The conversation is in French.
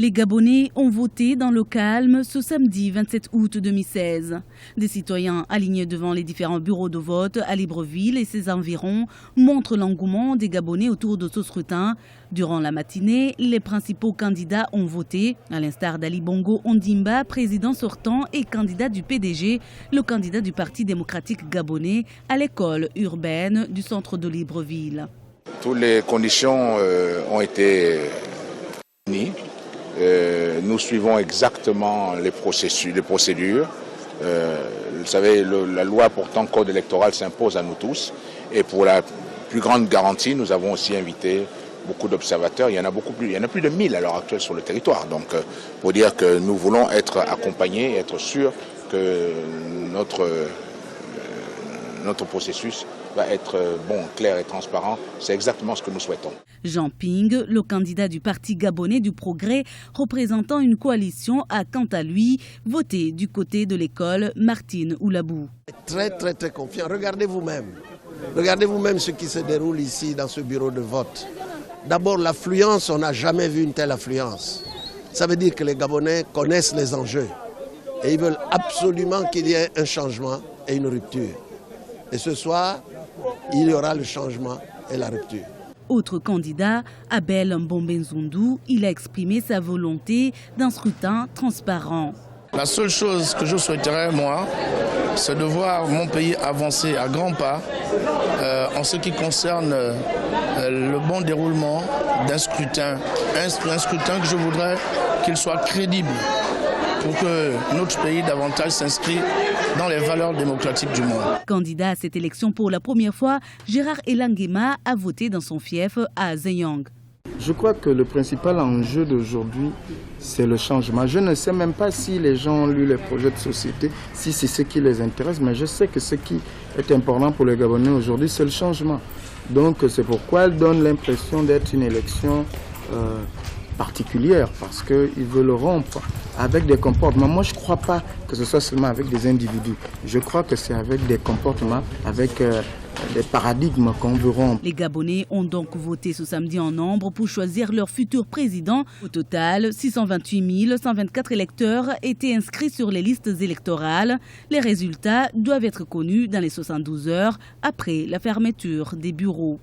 Les Gabonais ont voté dans le calme ce samedi 27 août 2016. Des citoyens alignés devant les différents bureaux de vote à Libreville et ses environs montrent l'engouement des Gabonais autour de ce scrutin. Durant la matinée, les principaux candidats ont voté, à l'instar d'Ali Bongo Ondimba, président sortant et candidat du PDG, le candidat du Parti démocratique gabonais à l'école urbaine du centre de Libreville. Toutes les conditions ont été réunies. Nous suivons exactement les procédures. Vous savez, la loi portant code électoral s'impose à nous tous. Et pour la plus grande garantie, nous avons aussi invité beaucoup d'observateurs. Il y en a plus de 1000 à l'heure actuelle sur le territoire. Donc, pour dire que nous voulons être accompagnés, être sûrs que notre processus va être bon, clair et transparent. C'est exactement ce que nous souhaitons. Jean Ping, le candidat du Parti gabonais du Progrès, représentant une coalition, a quant à lui voté du côté de l'école Martine Oulabou. Très confiant. Regardez vous-même ce qui se déroule ici dans ce bureau de vote. D'abord, l'affluence, on n'a jamais vu une telle affluence. Ça veut dire que les Gabonais connaissent les enjeux et ils veulent absolument qu'il y ait un changement et une rupture. Et ce soir, il y aura le changement et la rupture. Autre candidat, Abel Mbombenzundu, il a exprimé sa volonté d'un scrutin transparent. La seule chose que je souhaiterais, moi, c'est de voir mon pays avancer à grands pas en ce qui concerne le bon déroulement d'un scrutin. Un scrutin que je voudrais qu'il soit crédible pour que notre pays davantage s'inscrit dans les valeurs démocratiques du monde. Candidat à cette élection pour la première fois, Gérard Elangema a voté dans son fief à Zhejiang. Je crois que le principal enjeu d'aujourd'hui, c'est le changement. Je ne sais même pas si les gens ont lu les projets de société, si c'est ce qui les intéresse, mais je sais que ce qui est important pour les Gabonais aujourd'hui, c'est le changement. Donc c'est pourquoi elle donne l'impression d'être une élection particulière, parce qu'ils veulent rompre avec des comportements. Moi, je ne crois pas que ce soit seulement avec des individus. Je crois que c'est avec des comportements, avec des paradigmes qu'on veut rompre. Les Gabonais ont donc voté ce samedi en nombre pour choisir leur futur président. Au total, 628 124 électeurs étaient inscrits sur les listes électorales. Les résultats doivent être connus dans les 72 heures après la fermeture des bureaux.